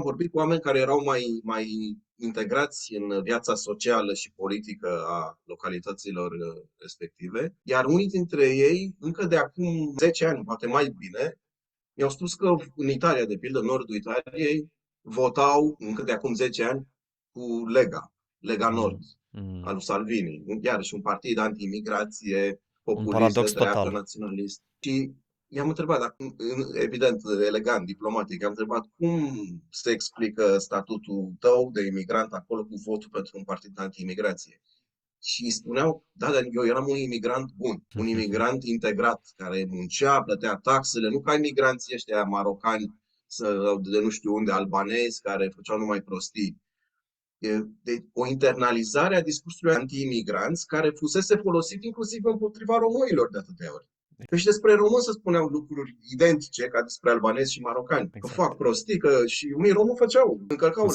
vorbit cu oameni care erau mai integrați în viața socială și politică a localităților respective, iar unii dintre ei, încă de acum 10 ani, poate mai bine, mi-au spus că în Italia, de pildă, nordul Italiei, votau încă de acum 10 ani cu Lega Nord, Mm, mm. al lui Salvini, iarăși un partid anti-imigrație, Un populist, de paradox dreapta, total. naționalist. Și i-am întrebat, evident, elegant, diplomatic, i-am întrebat cum se explică statutul tău de imigrant acolo cu votul pentru un partid anti-imigrație. Și îi spuneau, da, dar eu eram un imigrant bun, un imigrant integrat, care muncea, plătea taxele, nu ca imigranții ăștia marocani de nu știu unde, albanezi, care făceau numai prostii. De o internalizare a discursului anti-imigranți care fusese folosit inclusiv împotriva românilor de atâtea ori. Că și despre români se spuneau lucruri identice ca despre albanezi și marocani. Că Exact. fac prostii, că și unii români încălcau